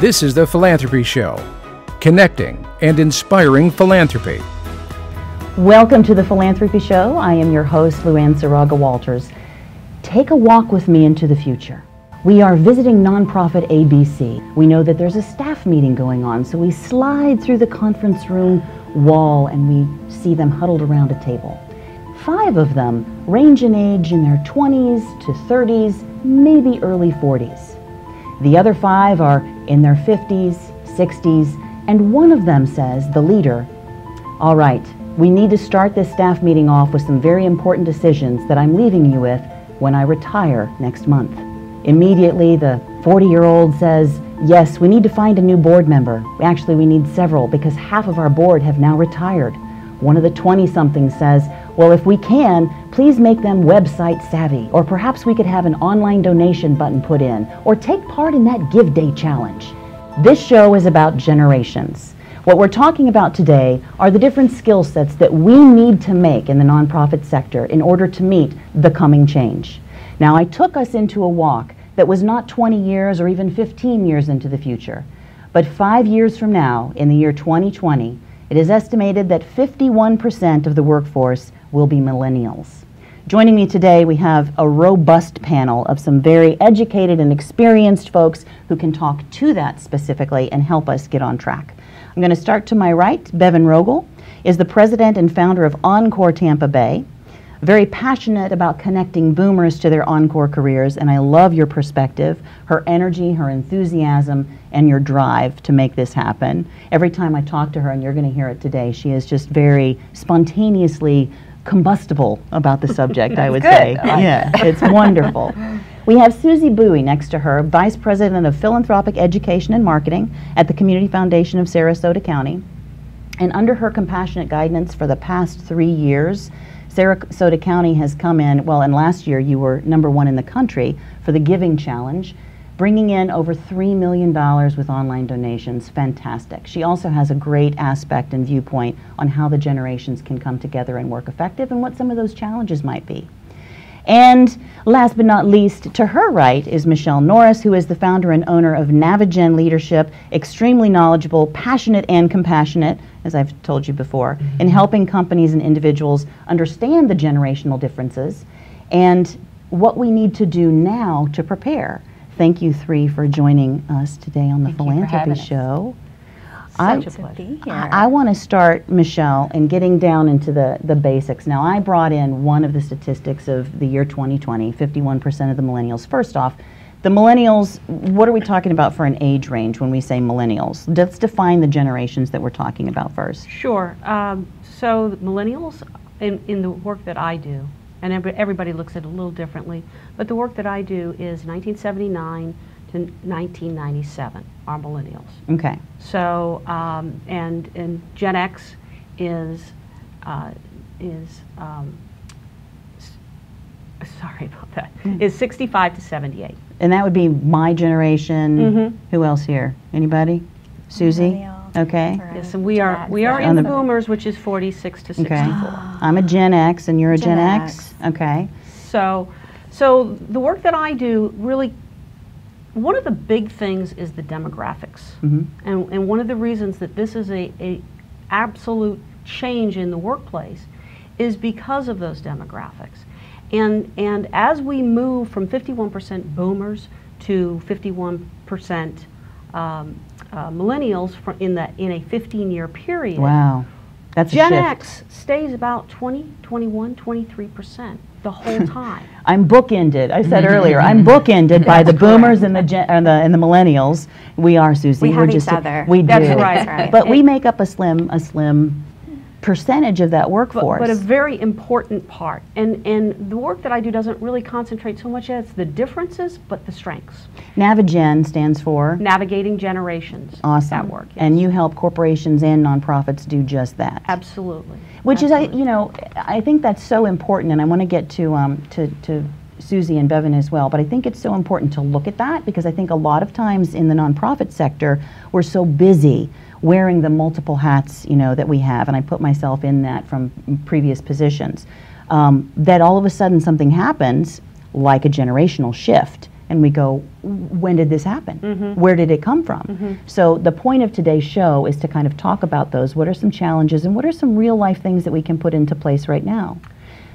This is the Philanthropy Show, connecting and inspiring philanthropy. Welcome to the Philanthropy Show. I am your host, Luann Saraga-Walters. Take a walk with me into the future. We are visiting nonprofit ABC. We know that there's a staff meeting going on, so we slide through the conference room wall and we see them huddled around a table. 5 of them range in age in their 20s to 30s, maybe early 40s. The other 5 are in their 50s, 60s, and one of them says, the leader, "All right, we need to start this staff meeting off with some very important decisions that I'm leaving you with when I retire next month." Immediately, the 40-year-old says, "Yes, we need to find a new board member. Actually, we need several because half of our board have now retired." One of the 20-somethings says, "Well, if we can, please make them website savvy, or perhaps we could have an online donation button put in, or take part in that Give Day challenge." This show is about generations. What we're talking about today are the different skill sets that we need to make in the nonprofit sector in order to meet the coming change. Now, I took us into a walk that was not 20 years or even 15 years into the future, but 5 years from now, in the year 2020, it is estimated that 51% of the workforce will be millennials. Joining me today, we have a robust panel of some very educated and experienced folks who can talk to that specifically and help us get on track. I'm going to start to my right. Bevan Rogel is the president and founder of Encore Tampa Bay. Very passionate about connecting boomers to their Encore careers, and I love your perspective, her energy, her enthusiasm, and your drive to make this happen. Every time I talk to her, and you're going to hear it today, she is just very spontaneously combustible about the subject, I would say. Yeah, it's wonderful. We have Susie Bowie next to her, Vice President of Philanthropic Education and Marketing at the Community Foundation of Sarasota County. And under her compassionate guidance for the past 3 years, Sarasota County has come in, well, and last year you were #1 in the country for the Giving Challenge, bringing in over $3 million with online donations. Fantastic. She also has a great aspect and viewpoint on how the generations can come together and work effective and what some of those challenges might be. And last but not least, to her right is Michele Norris, who is the founder and owner of Navigen Leadership, extremely knowledgeable, passionate, and compassionate, as I've told you before, in helping companies and individuals understand the generational differences and what we need to do now to prepare. Thank you 3 for joining us today on the Philanthropy Show. Such a pleasure. I want to start, Michele, in getting down into the basics. Now, I brought in one of the statistics of the year 2020, 51% of the millennials. First off, the millennials, what are we talking about for an age range when we say millennials? Let's define the generations that we're talking about first. Sure. So the millennials, in the work that I do, and everybody looks at it a little differently, but the work that I do is 1979 to 1997 are millennials. Okay. So, and Gen X is sorry about that, is 65 to 78. And that would be my generation. Who else here? Anybody? Susie? Millennial. Okay. Yes, and we are in the boomers, which is 46 to 64. Okay. I'm a Gen X, and you're a Gen X? Okay. So the work that I do really, one of the big things is the demographics. And one of the reasons that this is a absolute change in the workplace is because of those demographics. And as we move from 51% boomers to 51% millennials in a 15-year period. Wow. That's Gen a shift. X stays about 20, 21, 23% the whole time. I'm bookended. I said earlier, I'm bookended by the boomers and the millennials. We are, Susie. We We're have just each other. We do. That's right. But we make up a slim percentage of that workforce. But a very important part. And the work that I do doesn't really concentrate so much as the differences, but the strengths. Navigen stands for? Navigating generations. Awesome. That work, yes. And you help corporations and nonprofits do just that. Absolutely. Which is, I think that's so important, and I want to get to Susie and Bevan as well, but I think it's so important to look at that because I think a lot of times in the nonprofit sector, we're so busy wearing the multiple hats, that we have, and I put myself in that from previous positions, that all of a sudden something happens, like a generational shift, and we go, when did this happen? Where did it come from? So the point of today's show is to kind of talk about those. What are some challenges and what are some real life things that we can put into place right now?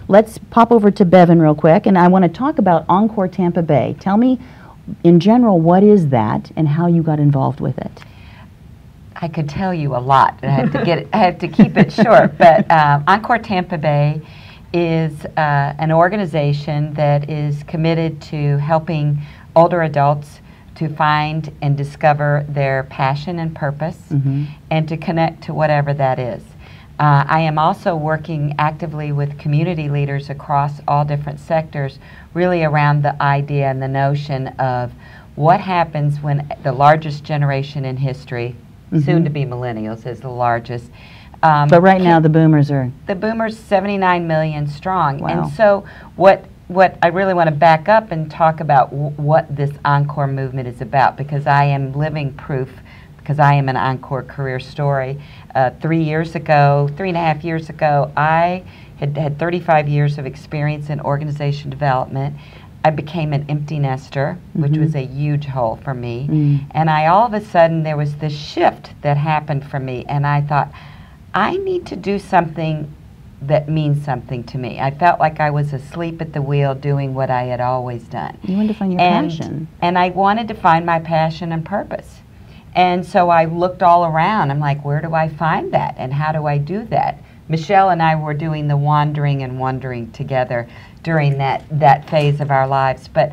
Let's pop over to Bevan real quick, and I want to talk about Encore Tampa Bay. Tell me, in general, what is that and how you got involved with it? I could tell you a lot. I have to keep it short. But Encore Tampa Bay is an organization that is committed to helping older adults to find and discover their passion and purpose, and to connect to whatever that is. I am also working actively with community leaders across all different sectors, really around the idea and the notion of what happens when the largest generation in history, soon to be millennials, is the largest. But right now the boomers are... The boomers, 79 million strong. Wow. And so what I really want to back up and talk about what this Encore movement is about, because I am living proof, because I am an Encore career story. 3.5 years ago, I had 35 years of experience in organization development. I became an empty nester, which was a huge hole for me. And all of a sudden, there was this shift that happened for me, and I thought, I need to do something that means something to me. I felt like I was asleep at the wheel doing what I had always done. You wanted to find your passion. And I wanted to find my passion and purpose. And so I looked all around. I'm like, where do I find that? And how do I do that? Michele and I were doing the wandering and wondering together during that phase of our lives, but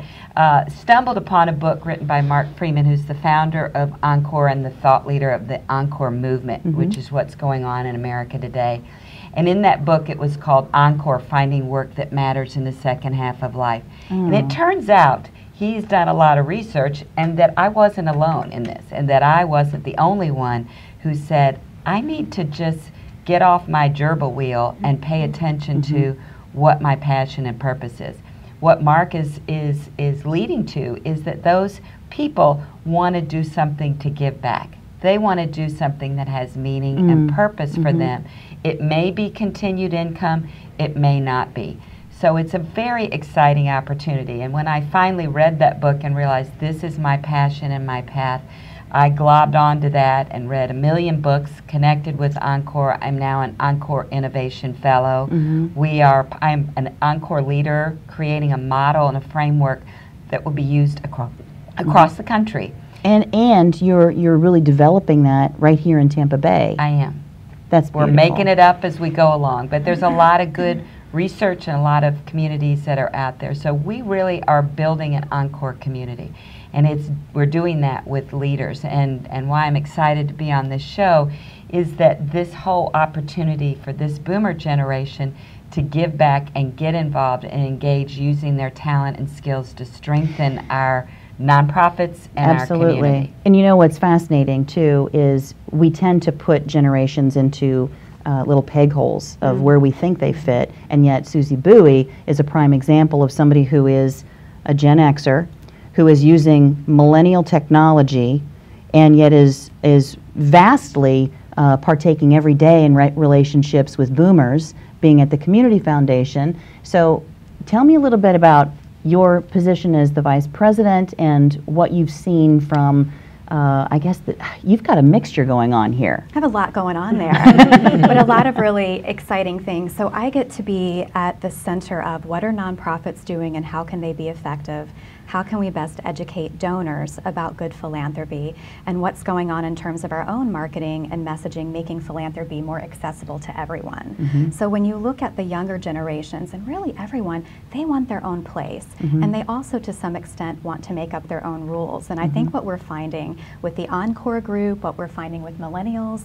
stumbled upon a book written by Mark Freeman, who's the founder of Encore and the thought leader of the Encore movement, which is what's going on in America today. And in that book, it was called Encore, Finding Work That Matters in the Second Half of Life. And it turns out he's done a lot of research, and that I wasn't alone in this, and that I wasn't the only one who said, I need to just get off my gerbil wheel and pay attention to what my passion and purpose is. What Mark is leading to is that those people want to do something to give back. They want to do something that has meaning and purpose for them. It may be continued income, it may not be. So it's a very exciting opportunity. And when I finally read that book and realized this is my passion and my path, I globbed onto that and read 1 million books, connected with Encore. I'm now an Encore Innovation Fellow. I'm an Encore leader, creating a model and a framework that will be used across the country. And you're really developing that right here in Tampa Bay. I am. That's beautiful. We're making it up as we go along, but there's a lot of good research and a lot of communities that are out there. So we really are building an Encore community. And we're doing that with leaders. And why I'm excited to be on this show is that this whole opportunity for this boomer generation to give back and get involved and engage using their talent and skills to strengthen our nonprofits and our community. And you know what's fascinating too is we tend to put generations into little peg holes of where we think they fit, and yet Susie Bowie is a prime example of somebody who is a Gen Xer, who is using millennial technology, and yet is vastly partaking every day in relationships with boomers, being at the Community Foundation. So tell me a little bit about your position as the Vice President and what you've seen from I guess you've got a mixture going on here. I have a lot going on there, but a lot of really exciting things. So I get to be at the center of what are nonprofits doing and how can they be effective? How can we best educate donors about good philanthropy and what's going on in terms of our own marketing and messaging, making philanthropy more accessible to everyone. So when you look at the younger generations, and really everyone, they want their own place. And they also, to some extent, want to make up their own rules. And I think what we're finding with the Encore group, what we're finding with Millennials,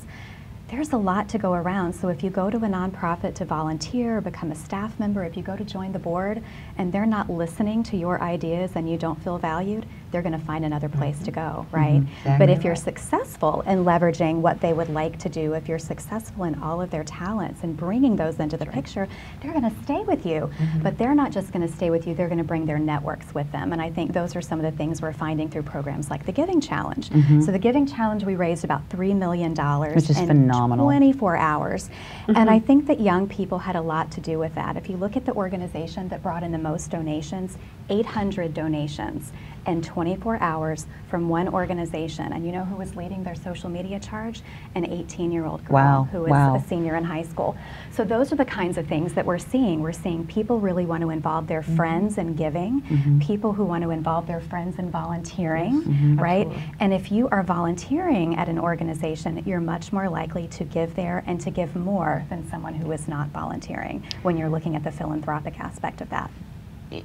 there's a lot to go around. So if you go to a nonprofit to volunteer, become a staff member, if you go to join the board and they're not listening to your ideas and you don't feel valued, they're going to find another place to go, right? But if you're successful in leveraging what they would like to do, if you're successful in all of their talents and bringing those into the picture, they're going to stay with you. But they're not just going to stay with you, they're going to bring their networks with them. And I think those are some of the things we're finding through programs like the Giving Challenge. So the Giving Challenge, we raised about $3 million which is in phenomenal. 24 hours. And I think that young people had a lot to do with that. If you look at the organization that brought in the most donations, 800 donations in 24 hours from one organization. And you know who was leading their social media charge? An 18-year-old girl who is a senior in high school. So those are the kinds of things that we're seeing. We're seeing people really want to involve their friends in giving, people who want to involve their friends in volunteering, right? Absolutely. And if you are volunteering at an organization, you're much more likely to give there and to give more than someone who is not volunteering when you're looking at the philanthropic aspect of that.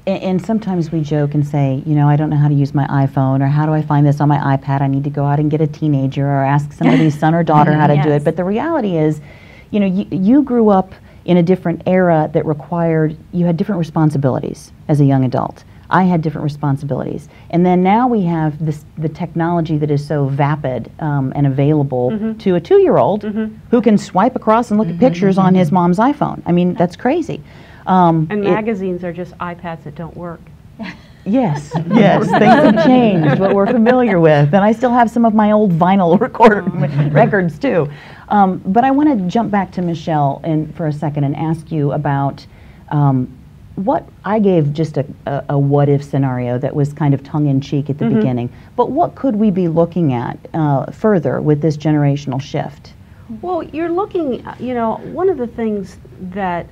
And sometimes we joke and say, you know, I don't know how to use my iPhone, or how do I find this on my iPad? I need to go out and get a teenager or ask somebody's son or daughter how to do it. But the reality is, you know, you grew up in a different era that required, you had different responsibilities as a young adult. I had different responsibilities. And then now we have the technology that is so vapid and available to a 2-year-old who can swipe across and look at pictures on his mom's iPhone. I mean, that's crazy. And magazines are just iPads that don't work. Yes, yes, things have changed, what we're familiar with. And I still have some of my old vinyl records too. But I want to jump back to Michele for a second and ask you about what I gave just a what-if scenario that was kind of tongue-in-cheek at the beginning. But what could we be looking at further with this generational shift? Well, you're looking, you know, one of the things that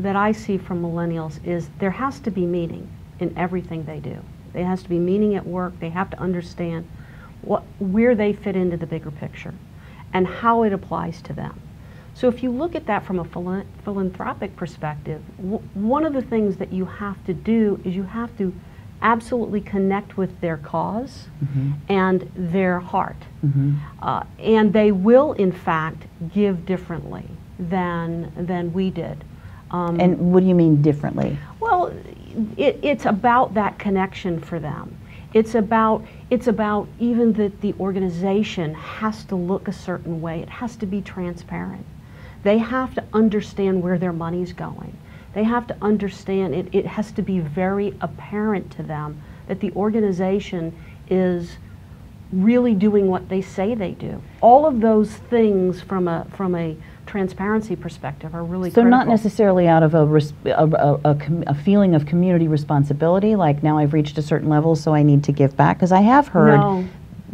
I see from millennials is there has to be meaning in everything they do. There has to be meaning at work. They have to understand where they fit into the bigger picture and how it applies to them. So if you look at that from a philanthropic perspective, one of the things that you have to do is you have to absolutely connect with their cause and their heart. And they will, in fact, give differently than we did. And what do you mean differently? Well, it's about that connection for them. It's about even that the organization has to look a certain way. It has to be transparent. They have to understand where their money's going. They have to understand, it has to be very apparent to them that the organization is really doing what they say they do. All of those things from a transparency perspective are really critical. So not necessarily out of a feeling of community responsibility, like now I've reached a certain level so I need to give back, because I have heard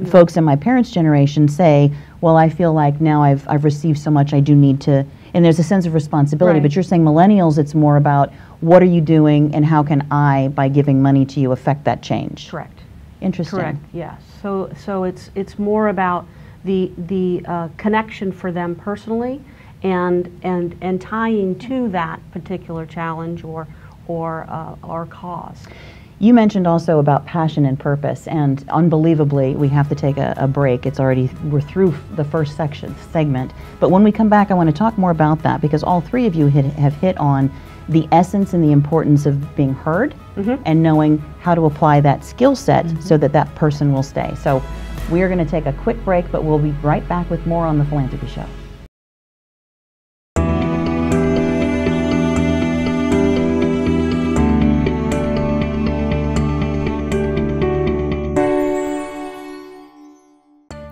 folks in my parents' generation say, well, I feel like now I've received so much, I do need to, and there's a sense of responsibility. But you're saying millennials, it's more about what are you doing and how can I, by giving money to you, affect that change? Correct. Interesting. Correct, yes. So it's more about the connection for them personally and tying to that particular challenge or cause. You mentioned also about passion and purpose, and unbelievably, we have to take a break. We're through the first segment, but when we come back, I want to talk more about that, because all three of you have hit on the essence and the importance of being heard and knowing how to apply that skill set so that person will stay. So we are going to take a quick break, but we'll be right back with more on The Philanthropy Show.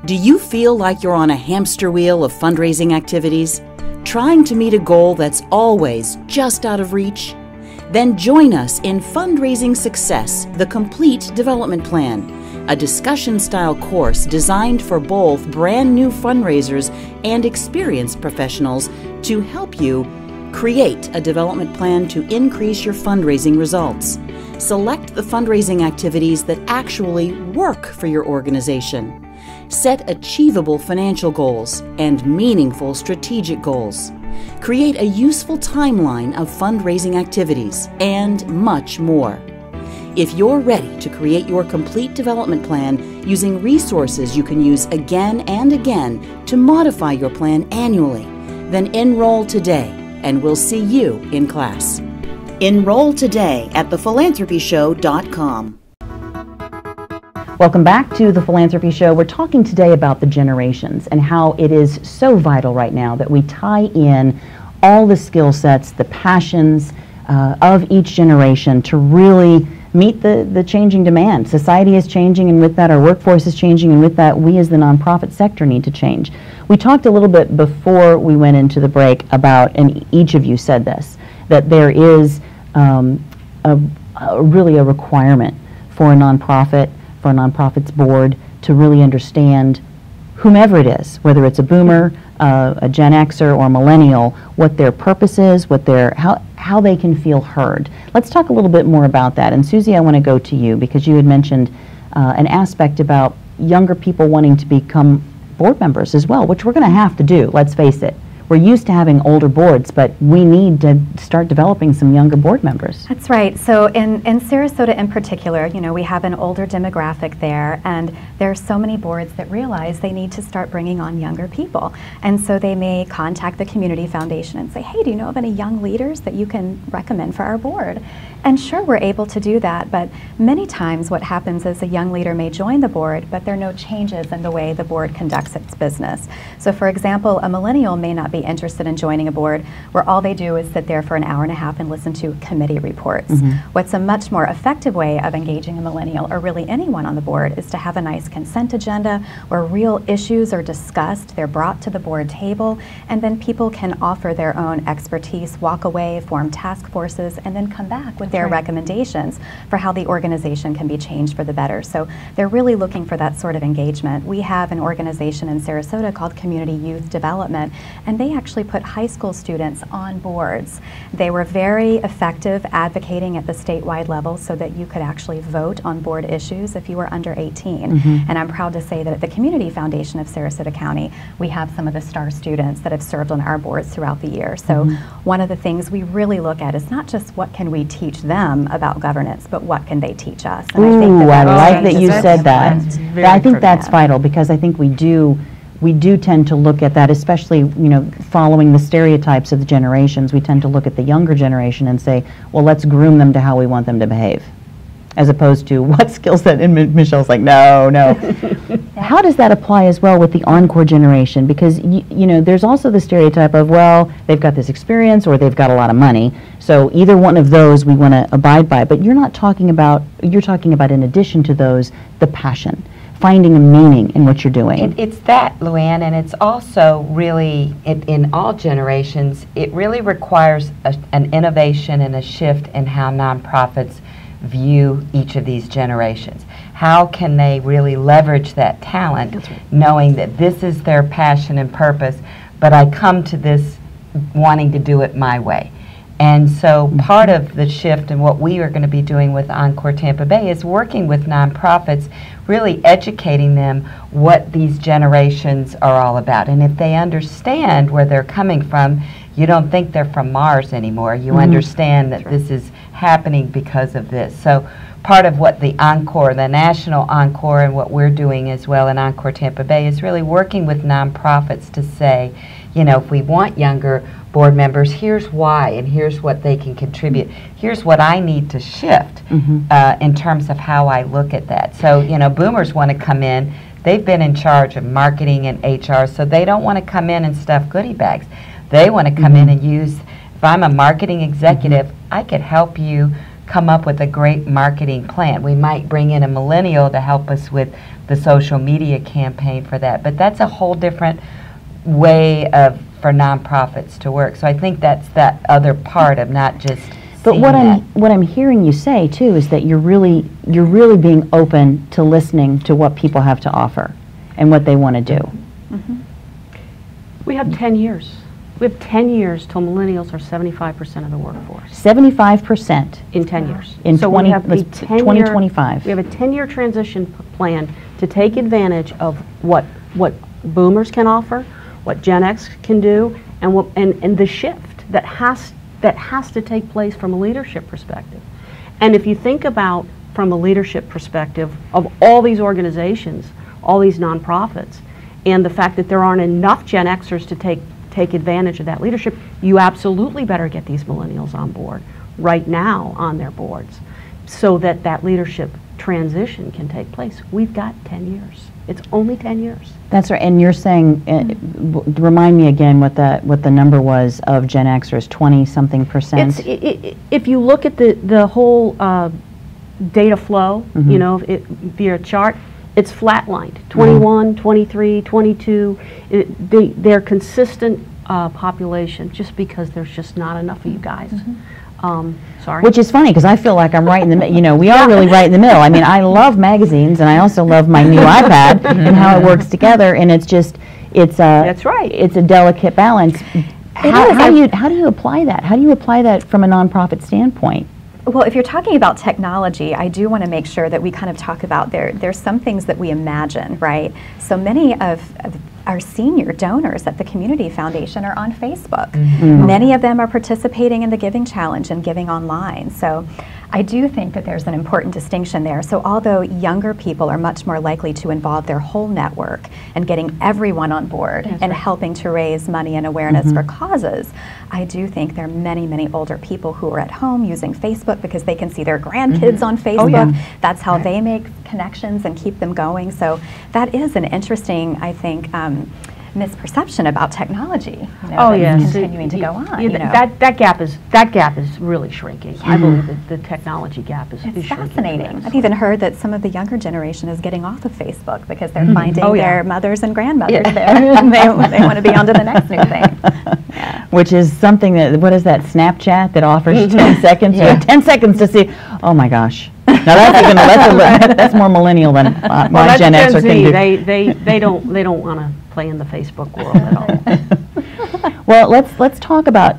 Do you feel like you're on a hamster wheel of fundraising activities, trying to meet a goal that's always just out of reach? Then join us in Fundraising Success, the Complete Development Plan, a discussion-style course designed for both brand new fundraisers and experienced professionals to help you create a development plan to increase your fundraising results. Select the fundraising activities that actually work for your organization. Set achievable financial goals and meaningful strategic goals. Create a useful timeline of fundraising activities, and much more. If you're ready to create your complete development plan using resources you can use again and again to modify your plan annually, then enroll today, and we'll see you in class. Enroll today at thephilanthropyshow.com. Welcome back to the Philanthropy Show. We're talking today about the generations and how it is so vital right now that we tie in all the skill sets, the passions of each generation to really meet the changing demand. Society is changing, and with that our workforce is changing, and with that we as the nonprofit sector need to change. We talked a little bit before we went into the break about, and each of you said this, that there is really a requirement for a nonprofit's board to really understand whomever it is, whether it's a boomer, a Gen Xer, or a millennial, what their purpose is, how they can feel heard. Let's talk a little bit more about that. And Susie, I want to go to you because you had mentioned an aspect about younger people wanting to become board members as well, which we're going to have to do, let's face it. We're used to having older boards, but we need to start developing some younger board members. That's right. So in Sarasota in particular, you know, we have an older demographic there, and there are so many boards that realize they need to start bringing on younger people. And so they may contact the Community Foundation and say, hey, do you know of any young leaders that you can recommend for our board? And sure, we're able to do that, but many times what happens is a young leader may join the board, but there are no changes in the way the board conducts its business. So for example, a millennial may not be interested in joining a board where all they do is sit there for an hour and a half and listen to committee reports. What's a much more effective way of engaging a millennial, or really anyone on the board, is to have a nice consent agenda where real issues are discussed, they're brought to the board table, and then people can offer their own expertise, walk away, form task forces, and then come back with their recommendations for how the organization can be changed for the better. So they're really looking for that sort of engagement. We have an organization in Sarasota called Community Youth Development, and they actually put high school students on boards. They were very effective advocating at the statewide level so that you could actually vote on board issues if you were under 18. And I'm proud to say that at the Community Foundation of Sarasota County, we have some of the star students that have served on our boards throughout the year. So one of the things we really look at is not just what can we teach them about governance, but what can they teach us. And I think I like that you said that. I think that's vital, because I think we do tend to look at that, especially, you know, following the stereotypes of the generations. We tend to look at the younger generation and say, well, let's groom them to how we want them to behave, as opposed to what skill set. And Michelle's like, no. How does that apply as well with the Encore generation? Because you know, there's also the stereotype of, well, they've got this experience or they've got a lot of money, so either one of those we want to abide by. But you're talking about in addition to those, the passion, finding a meaning in what you're doing. It's that, Luann, and it's also really, in all generations, it really requires an innovation and a shift in how nonprofits view each of these generations. How can they really leverage that talent, knowing that this is their passion and purpose, but I come to this wanting to do it my way. And so part of the shift and what we are going to be doing with Encore Tampa Bay is working with nonprofits, really educating them what these generations are all about. And if they understand where they're coming from, you don't think they're from Mars anymore. You understand that this is happening because of this. So part of what the Encore, the National Encore, and what we're doing as well in Encore Tampa Bay is really working with nonprofits to say, you know, if we want younger board members, here's why, and here's what they can contribute. Here's what I need to shift in terms of how I look at that. So, you know, boomers want to come in. They've been in charge of marketing and HR, so they don't want to come in and stuff goodie bags. They want to come in and use, if I'm a marketing executive, I could help you come up with a great marketing plan. We might bring in a millennial to help us with the social media campaign for that, but that's a whole different way for nonprofits to work. So I think that's that other part of not just. But what I'm hearing you say too is that you're really being open to listening to what people have to offer and what they want to do. We have 10 years. We have 10 years till millennials are 75% of the workforce. 75%? In 10 years. In so 2025. We have a 10-year transition plan to take advantage of what boomers can offer, what Gen X can do, and the shift that has to take place from a leadership perspective. And if you think about from a leadership perspective of all these organizations, all these nonprofits, and the fact that there aren't enough Gen Xers to take advantage of that leadership, you absolutely better get these millennials on board right now on their boards so that that leadership transition can take place. We've got 10 years. It's only 10 years. That's right. And you're saying, remind me again what the number was of Gen Xers, 20-something%. If you look at the whole data flow, you know, via a chart, it's flatlined. 21, 23, 22. They're consistent population, just because there's just not enough of you guys. Sorry. Which is funny, because I feel like I'm right in the middle. You know, we are really right in the middle. I mean, I love magazines, and I also love my new iPad and how it works together. And it's just, that's right. It's a delicate balance. How do you apply that? How do you apply that from a nonprofit standpoint? Well, if you're talking about technology, I do want to make sure that we kind of talk about there's some things that we imagine, right? So many of our senior donors at the Community Foundation are on Facebook. Many of them are participating in the Giving Challenge and giving online. So I do think that there's an important distinction there. So although younger people are much more likely to involve their whole network and getting everyone on board and helping to raise money and awareness for causes, I do think there are many, many older people who are at home using Facebook because they can see their grandkids on Facebook. That's how they make connections and keep them going. So that is an interesting, I think, misperception about technology. You know, continuing to go on. That gap is really shrinking. I believe that the technology gap is shrinking. Fascinating. I've even heard that some of the younger generation is getting off of Facebook because they're finding their mothers and grandmothers there, and they want to be on to the next new thing. Which is something that, what is that, Snapchat that offers 10 seconds? You have 10 seconds to see, oh my gosh. Now that's more millennial than my Gen X can do. They don't want to play in the Facebook world at all. Well, let's talk about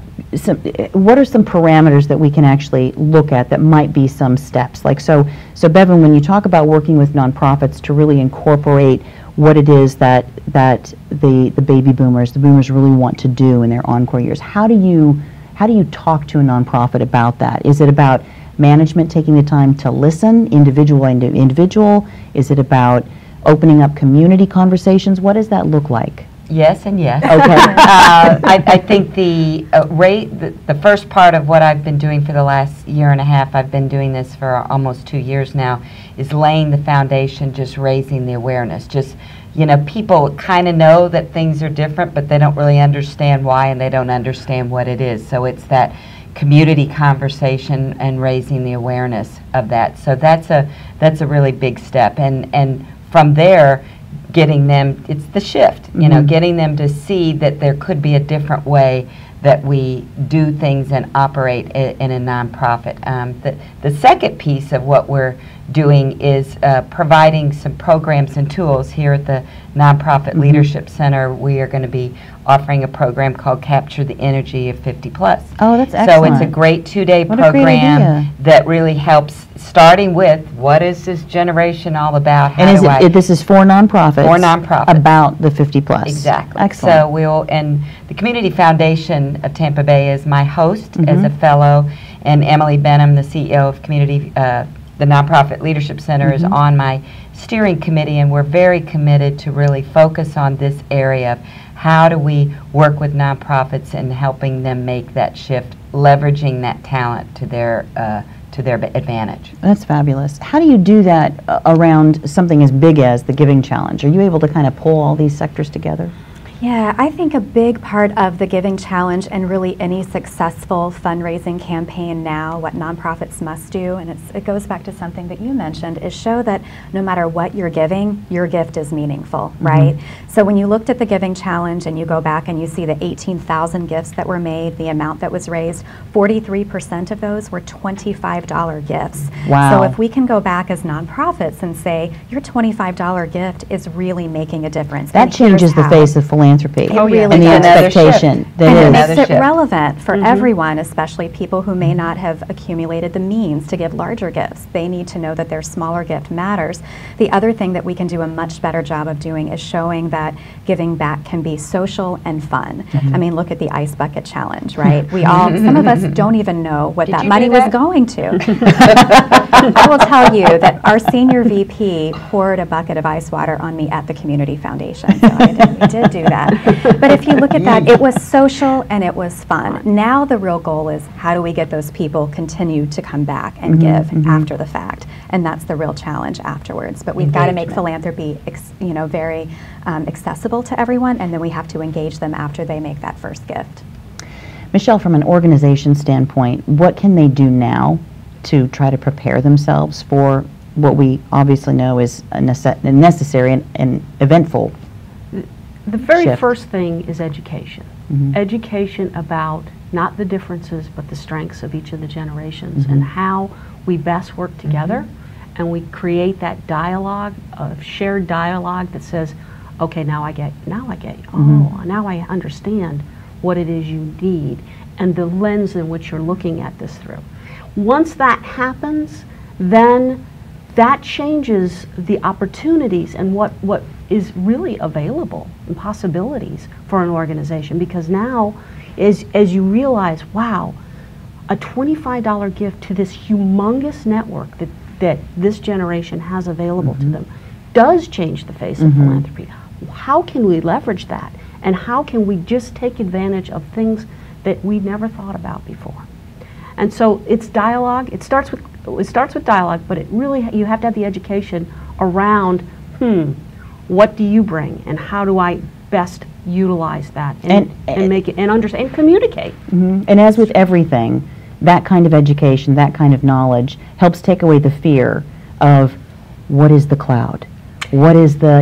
what are some parameters that we can actually look at that might be some steps. Like so Bevan, when you talk about working with nonprofits to really incorporate what it is that the baby boomers, the boomers really want to do in their encore years, how do you talk to a nonprofit about that? Is it about management taking the time to listen, individual? Is it about opening up community conversations? What does that look like? Yes and yes. Okay. I think the first part of what I've been doing for the last year and a half, I've been doing this for almost 2 years now, is laying the foundation, just raising the awareness. Just, you know, people kind of know that things are different, but they don't really understand why, and they don't understand what it is. So it's that community conversation and raising the awareness of that. So that's a really big step, and from there, getting them, it's the shift, you know, getting them to see that there could be a different way that we do things and operate in a nonprofit. The second piece of what we're doing is providing some programs and tools here at the Nonprofit Leadership Center. We are going to be offering a program called Capture the Energy of 50 Plus. Oh, that's excellent. So it's a great 2-day program that really helps, starting with what is this generation all about? This is for nonprofits. For nonprofits. About the 50 plus. Exactly. Excellent. And the Community Foundation of Tampa Bay is my host as a fellow, and Emily Benham, the CEO of the Nonprofit Leadership Center, is on my steering committee, and we're very committed to really focus on this area of how do we work with nonprofits and helping them make that shift, leveraging that talent to their advantage. That's fabulous. How do you do that around something as big as the Giving Challenge? Are you able to kind of pull all these sectors together? Yeah, I think a big part of the Giving Challenge and really any successful fundraising campaign now, what nonprofits must do, and it goes back to something that you mentioned, is show that no matter what you're giving, your gift is meaningful, right? So when you looked at the Giving Challenge and you go back and you see the 18,000 gifts that were made, the amount that was raised, 43% of those were $25 gifts. Wow. So if we can go back as nonprofits and say, your $25 gift is really making a difference. That changes the face of philanthropy. Really and the expectation that and is. it makes it relevant for everyone, especially people who may not have accumulated the means to give larger gifts. They need to know that their smaller gift matters. The other thing that we can do a much better job of doing is showing that giving back can be social and fun. I mean, look at the Ice Bucket Challenge, right? We all, some of us don't even know what that money was going to. I will tell you that our senior VP poured a bucket of ice water on me at the Community Foundation. So we did do that. But if you look at that, it was social and it was fun. Now the real goal is how do we get those people continue to come back and give after the fact? And that's the real challenge afterwards. But we've got to make philanthropy very accessible to everyone, and then we have to engage them after they make that first gift. Michele, from an organization standpoint, what can they do now to try to prepare themselves for what we obviously know is a necessary and eventful The very shift? first thing is education. Education about not the differences but the strengths of each of the generations and how we best work together and we create that dialogue, shared dialogue that says, okay, now I get oh, now I understand what it is you need and the lens in which you're looking at this through. Once that happens, then that changes the opportunities and what is really available and possibilities for an organization, because now as you realize, wow, a $25 gift to this humongous network that this generation has available to them does change the face of philanthropy. How can we leverage that? And how can we just take advantage of things that we never thought about before? And so it's dialogue. It starts with dialogue, but it really, you have to have the education around, what do you bring and how do I best utilize that and make it and understand and communicate. And as with everything, that kind of education, that kind of knowledge helps take away the fear of what is the cloud? What is the,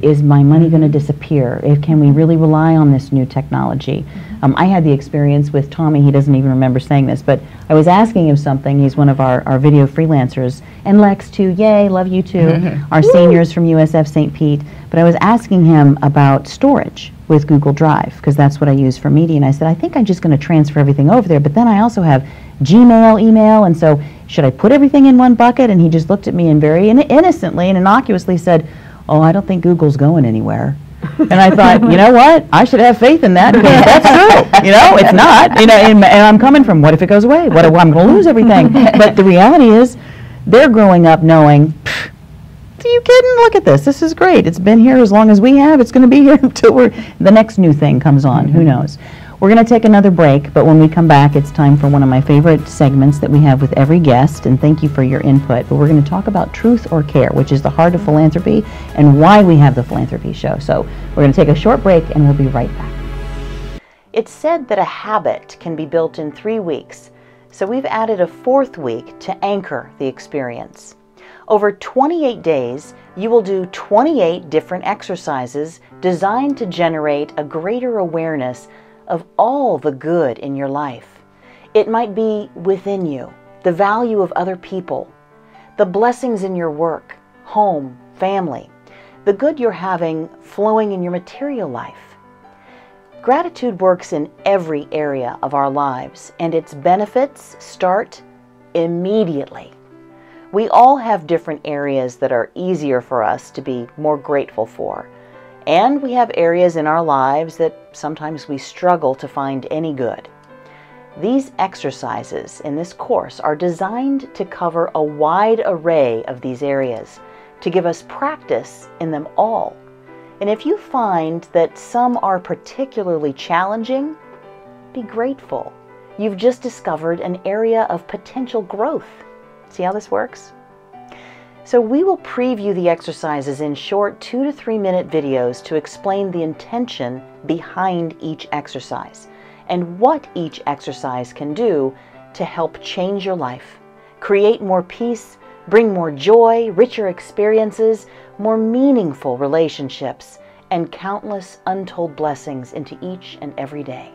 is my money going to disappear? Can we really rely on this new technology? I had the experience with Tommy, he doesn't even remember saying this, but I was asking him something. He's one of our video freelancers, and Lex too, yay, love you too, our seniors from USF St. Pete. But I was asking him about storage with Google Drive, because that's what I use for media, and I said, I think I'm just going to transfer everything over there, but then I also have Gmail, email, and so should I put everything in one bucket? And he just looked at me and very innocently and innocuously said, oh, I don't think Google's going anywhere. And I thought, you know what? I should have faith in that, because that's true. It's not. And I'm coming from, what if it goes away? What if I'm going to lose everything? But the reality is, they're growing up knowing, are you kidding? Look at this. This is great. It's been here as long as we have. It's going to be here until the next new thing comes on. Who knows? We're going to take another break, but when we come back, it's time for one of my favorite segments that we have with every guest, and thank you for your input. But we're going to talk about truth or care, which is the heart of philanthropy and why we have the Philanthropy Show. So we're going to take a short break, and we'll be right back. It's said that a habit can be built in 3 weeks, so we've added a 4th week to anchor the experience. Over 28 days, you will do 28 different exercises designed to generate a greater awareness of all the good in your life. It might be within you, the value of other people, the blessings in your work, home, family, the good you're having flowing in your material life. Gratitude works in every area of our lives, and its benefits start immediately. We all have different areas that are easier for us to be more grateful for. And we have areas in our lives that sometimes we struggle to find any good. These exercises in this course are designed to cover a wide array of these areas, to give us practice in them all. And if you find that some are particularly challenging, be grateful. You've just discovered an area of potential growth. See how this works? So we will preview the exercises in short 2 to 3 minute videos to explain the intention behind each exercise and what each exercise can do to help change your life, create more peace, bring more joy, richer experiences, more meaningful relationships, and countless untold blessings into each and every day.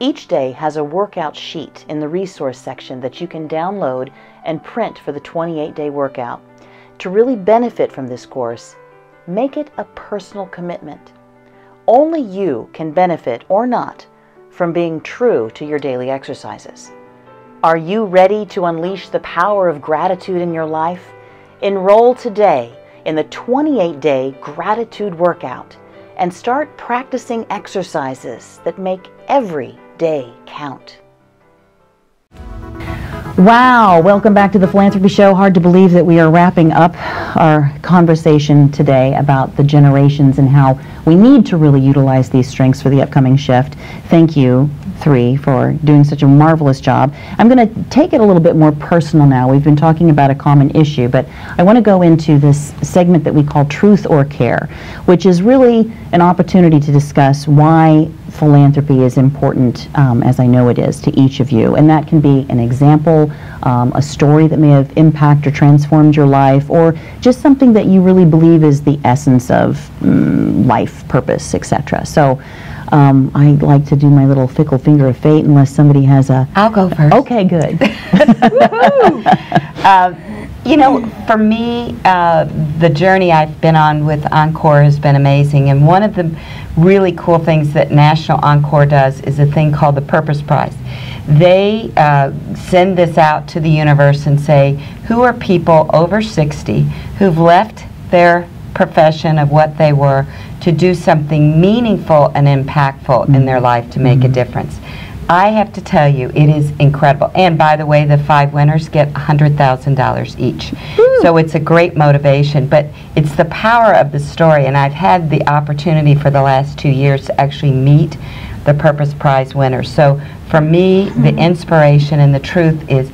Each day has a workout sheet in the resource section that you can download and print for the 28-day workout. To really benefit from this course, make it a personal commitment. Only you can benefit or not from being true to your daily exercises. Are you ready to unleash the power of gratitude in your life? Enroll today in the 28-day gratitude workout and start practicing exercises that make every day count. Wow, welcome back to the Philanthropy Show. Hard to believe that we are wrapping up our conversation today about the generations and how we need to really utilize these strengths for the upcoming shift. Thank you, three, for doing such a marvelous job. I'm going to take it a little bit more personal now. We've been talking about a common issue, but I want to go into this segment that we call Truth or Care, which is really an opportunity to discuss why philanthropy is important, as I know it is, to each of you. And that can be an example, a story that may have impacted or transformed your life, or just something that you really believe is the essence of life, purpose, etc. So I like to do my little fickle finger of fate unless somebody has a... I'll go first. Okay, good. You know, for me, the journey I've been on with Encore has been amazing, and one of the really cool things that National Encore does is a thing called the Purpose Prize. They send this out to the universe and say, who are people over 60 who've left their profession of what they were to do something meaningful and impactful in their life to make a difference. I have to tell you, it is incredible. And by the way, the 5 winners get $100,000 each. So it's a great motivation, but it's the power of the story. And I've had the opportunity for the last 2 years to actually meet the Purpose Prize winners. So for me, the inspiration and the truth is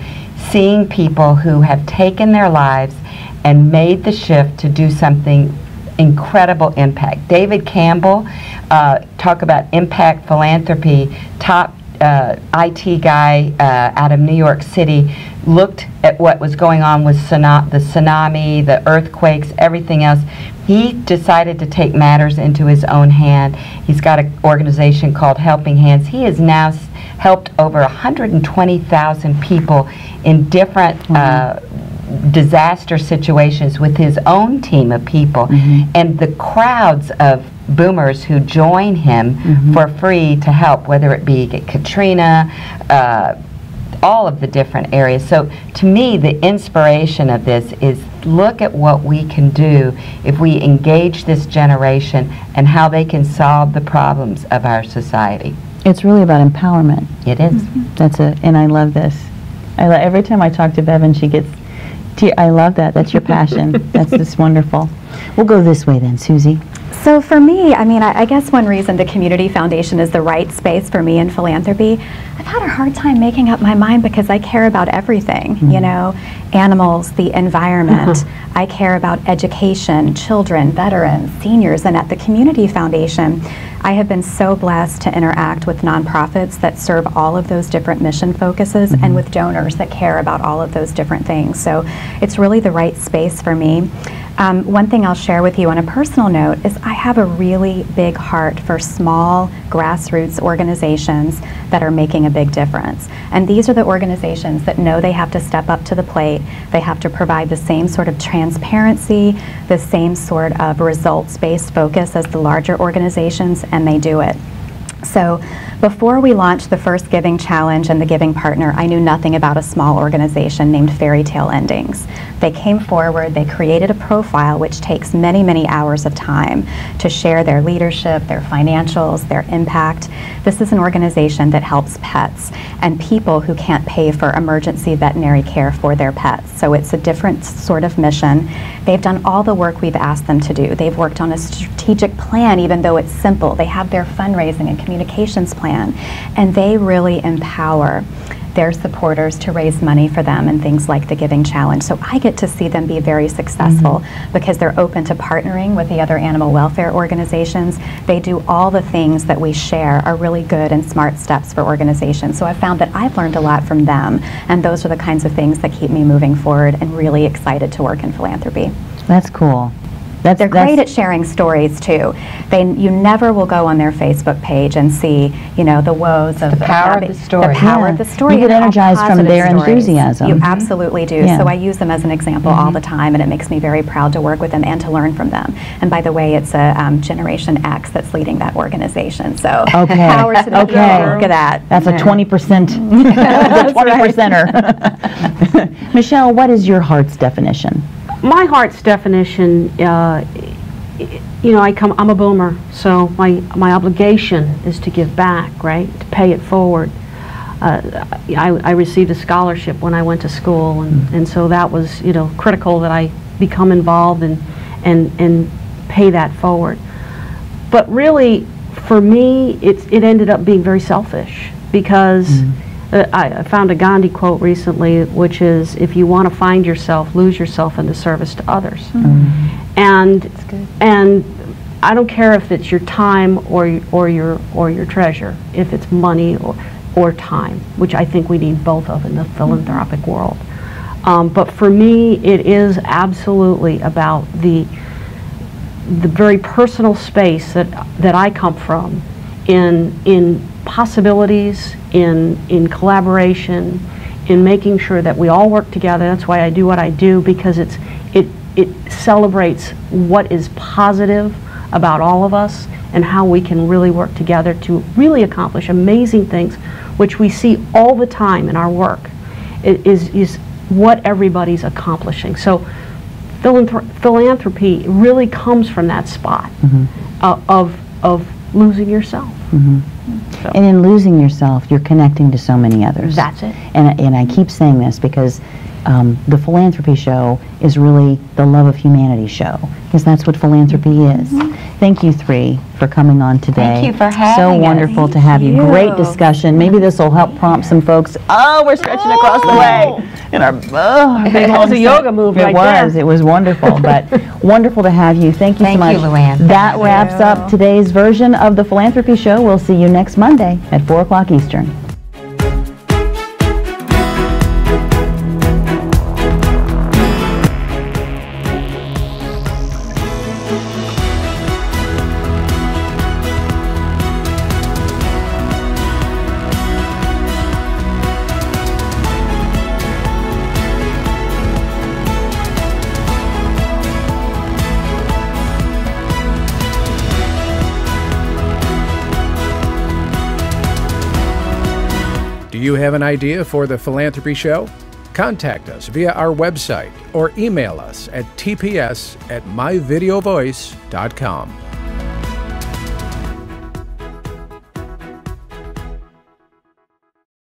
seeing people who have taken their lives and made the shift to do something incredible impact. David Campbell, talk about impact philanthropy, top IT guy out of New York City, looked at what was going on with the tsunami, the earthquakes, everything else. He decided to take matters into his own hand. He's got an organization called Helping Hands. He has now helped over 120,000 people in different disaster situations with his own team of people. And the crowds of boomers who join him for free to help, whether it be Katrina, all of the different areas. So to me, the inspiration of this is look at what we can do if we engage this generation and how they can solve the problems of our society. It's really about empowerment. It is. And I love this. Every time I talk to Bevan, she gets, I love that. That's your passion. That's just wonderful. We'll go this way then, Susie. So for me, I mean, I guess one reason the Community Foundation is the right space for me in philanthropy, I've had a hard time making up my mind because I care about everything, you know, animals, the environment. I care about education, children, veterans, seniors, and at the Community Foundation, I have been so blessed to interact with nonprofits that serve all of those different mission focuses and with donors that care about all of those different things. So it's really the right space for me. One thing I'll share with you on a personal note is I have a really big heart for small grassroots organizations that are making a big difference. And these are the organizations that know they have to step up to the plate. They have to provide the same sort of transparency, the same sort of results-based focus as the larger organizations, and they do it. So before we launched the first Giving Challenge and the Giving Partner, I knew nothing about a small organization named Fairy Tale Endings. They came forward, they created a profile which takes many, many hours of time to share their leadership, their financials, their impact. This is an organization that helps pets and people who can't pay for emergency veterinary care for their pets. So it's a different sort of mission. They've done all the work we've asked them to do. They've worked on a strategic plan, even though it's simple. They have their fundraising and communications plan, and they really empower their supporters to raise money for them and things like the Giving Challenge. So I get to see them be very successful because they're open to partnering with the other animal welfare organizations. They do all the things that we share are really good and smart steps for organizations. So I've found that I've learned a lot from them, and those are the kinds of things that keep me moving forward and really excited to work in philanthropy. That's cool. They're great at sharing stories too. You never will go on their Facebook page and see, you know, the woes of the power of the story. The power of the story. You get energized from their enthusiasm. You absolutely do. So I use them as an example all the time, and it makes me very proud to work with them and to learn from them. And by the way, it's a Generation X that's leading that organization. So power to the people. Look at that. That's a 20%. 20%er. Michele, what is your heart's definition? My heart's definition, you know, I'm a boomer, so my obligation is to give back, right? To pay it forward. I received a scholarship when I went to school, and so that was, you know, critical that I become involved and pay that forward. But really, for me, it ended up being very selfish, because I found a Gandhi quote recently, which is, if you want to find yourself, lose yourself in the service to others. And I don't care if it's your time or your treasure, if it's money or time, which I think we need both of in the philanthropic world. But for me, it is absolutely about the very personal space that I come from, in possibilities, in collaboration, in making sure that we all work together. That's why I do what I do, because it celebrates what is positive about all of us and how we can really work together to really accomplish amazing things, which we see all the time in our work. It is what everybody's accomplishing. So philanthropy really comes from that spot of losing yourself. So. And in losing yourself, you're connecting to so many others. That's it. And I keep saying this because the Philanthropy Show is really the love of humanity show, because that's what philanthropy is. Thank you three for coming on today. Thank you for having us. So wonderful to have you. Great discussion. Maybe this will help prompt some folks. Oh, we're stretching across the way. In our big That was a yoga move right there. It was wonderful, but wonderful to have you. Thank you so much. Thank you, Luann. That wraps up today's version of the Philanthropy Show. We'll see you next Monday at 4 o'clock Eastern. Do you have an idea for the Philanthropy Show? Contact us via our website or email us at tps@myvideovoice.com.